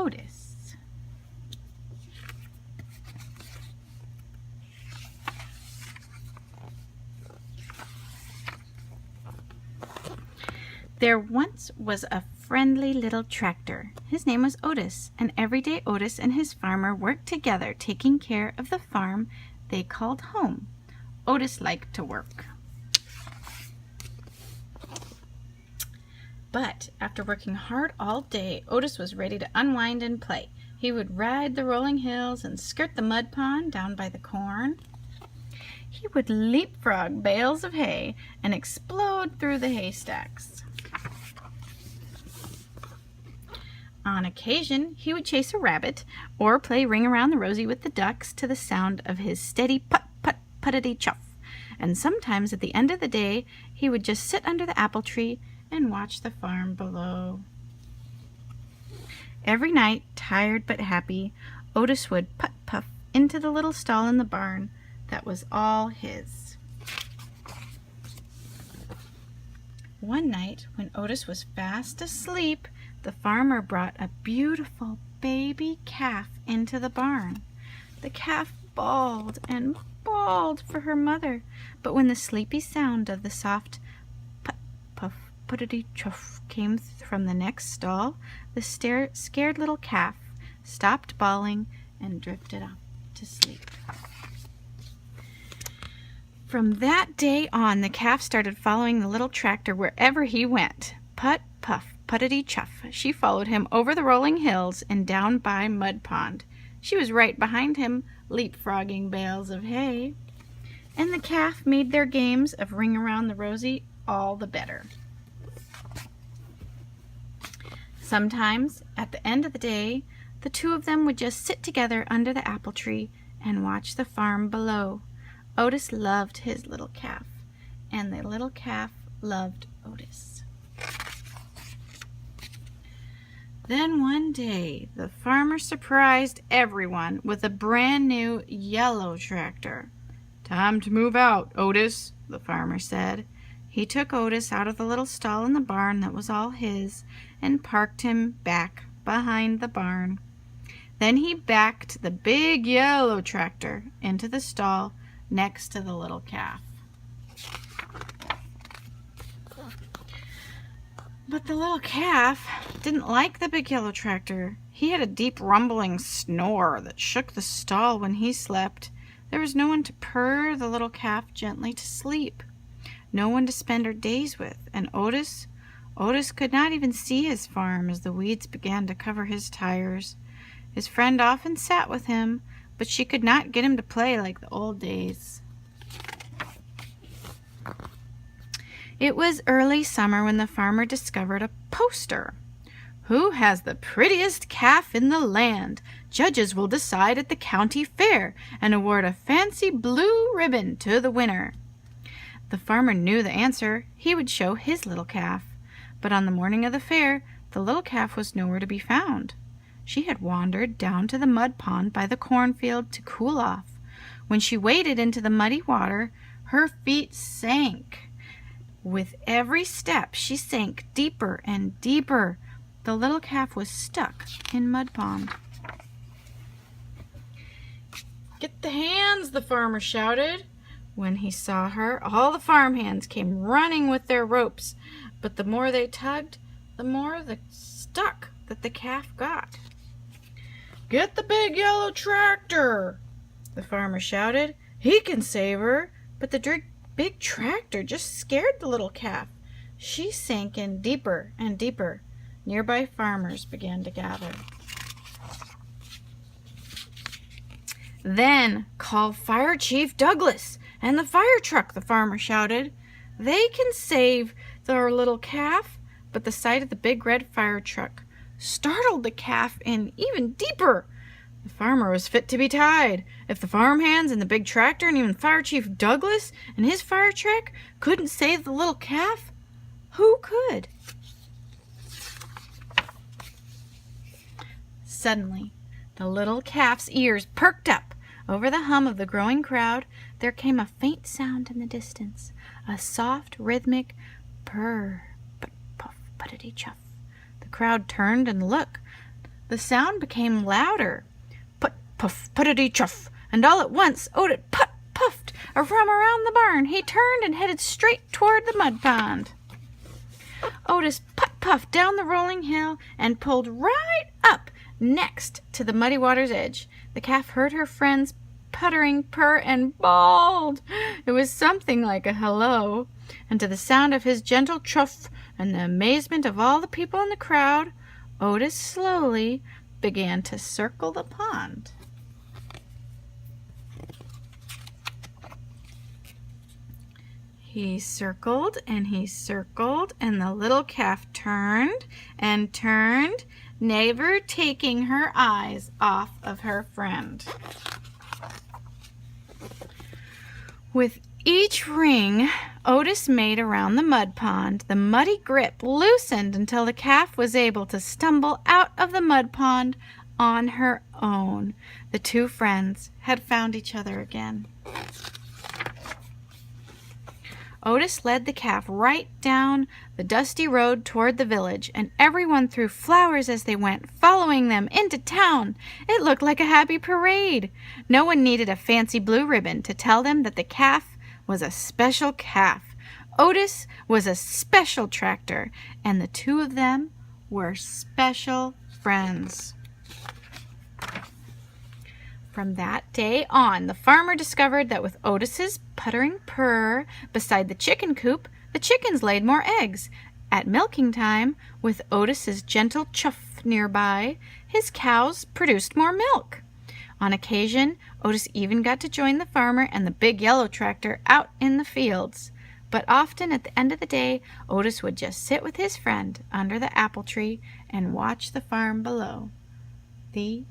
Otis. There once was a friendly little tractor. His name was Otis, and every day Otis and his farmer worked together, taking care of the farm they called home. Otis liked to work. But after working hard all day, Otis was ready to unwind and play. He would ride the rolling hills and skirt the mud pond down by the corn. He would leapfrog bales of hay and explode through the haystacks. On occasion, he would chase a rabbit or play Ring Around the Rosie with the ducks to the sound of his steady put-put-puttity-chuff. And sometimes at the end of the day, he would just sit under the apple tree and watch the farm below. Every night, tired but happy, Otis would puff into the little stall in the barn that was all his. One night, when Otis was fast asleep, the farmer brought a beautiful baby calf into the barn. The calf bawled and bawled for her mother, but when the sleepy sound of the soft put-puff puttity-chuff came from the next stall, the scared little calf stopped bawling and drifted off to sleep. From that day on, the calf started following the little tractor wherever he went. Put-puff puttity-chuff. She followed him over the rolling hills and down by Mud Pond. She was right behind him, leapfrogging bales of hay. And the calf made their games of Ring Around the Rosie all the better. Sometimes, at the end of the day, the two of them would just sit together under the apple tree and watch the farm below. Otis loved his little calf, and the little calf loved Otis. Then one day, the farmer surprised everyone with a brand new yellow tractor. "Time to move out, Otis," the farmer said. He took Otis out of the little stall in the barn that was all his and parked him back behind the barn. Then he backed the big yellow tractor into the stall next to the little calf. But the little calf didn't like the big yellow tractor. He had a deep rumbling snore that shook the stall when he slept. There was no one to purr the little calf gently to sleep, no one to spend her days with, and Otis could not even see his farm as the weeds began to cover his tires. His friend often sat with him, but she could not get him to play like the old days. It was early summer when the farmer discovered a poster. "Who has the prettiest calf in the land? Judges will decide at the county fair and award a fancy blue ribbon to the winner." The farmer knew the answer. He would show his little calf. But on the morning of the fair, the little calf was nowhere to be found. She had wandered down to the mud pond by the cornfield to cool off. When she waded into the muddy water, her feet sank. With every step, she sank deeper and deeper. The little calf was stuck in Mud Pond. "Get the hands!" the farmer shouted. When he saw her, all the farmhands came running with their ropes, but the more they tugged, the more stuck that the calf got. "Get the big yellow tractor!" the farmer shouted. "He can save her!" But the big tractor just scared the little calf. She sank in deeper and deeper. Nearby farmers began to gather. "Then call Fire Chief Douglas and the fire truck," the farmer shouted. "They can save their little calf." But the sight of the big red fire truck startled the calf in even deeper. The farmer was fit to be tied. If the farmhands and the big tractor and even Fire Chief Douglas and his fire truck couldn't save the little calf, who could? Suddenly, the little calf's ears perked up. Over the hum of the growing crowd, there came a faint sound in the distance, a soft, rhythmic purr, but puff, puttity chuff. The crowd turned and looked. The sound became louder. Put, puff, puttity, chuff, and all at once Otis puffed from around the barn. He turned and headed straight toward the mud pond. Otis puffed down the rolling hill and pulled right up next to the muddy water's edge. The calf heard her friend's puttering purr and bawled. It was something like a hello, and to the sound of his gentle chuff and the amazement of all the people in the crowd, Otis slowly began to circle the pond. He circled, and the little calf turned and turned, never taking her eyes off of her friend. With each ring Otis made around the mud pond, the muddy grip loosened until the calf was able to stumble out of the mud pond on her own. The two friends had found each other again. Otis led the calf right down the dusty road toward the village, and everyone threw flowers as they went, following them into town. It looked like a happy parade. No one needed a fancy blue ribbon to tell them that the calf was a special calf. Otis was a special tractor, and the two of them were special friends. From that day on, the farmer discovered that with Otis's puttering purr beside the chicken coop, the chickens laid more eggs. At milking time, with Otis's gentle chuff nearby, his cows produced more milk. On occasion, Otis even got to join the farmer and the big yellow tractor out in the fields. But often at the end of the day, Otis would just sit with his friend under the apple tree and watch the farm below. The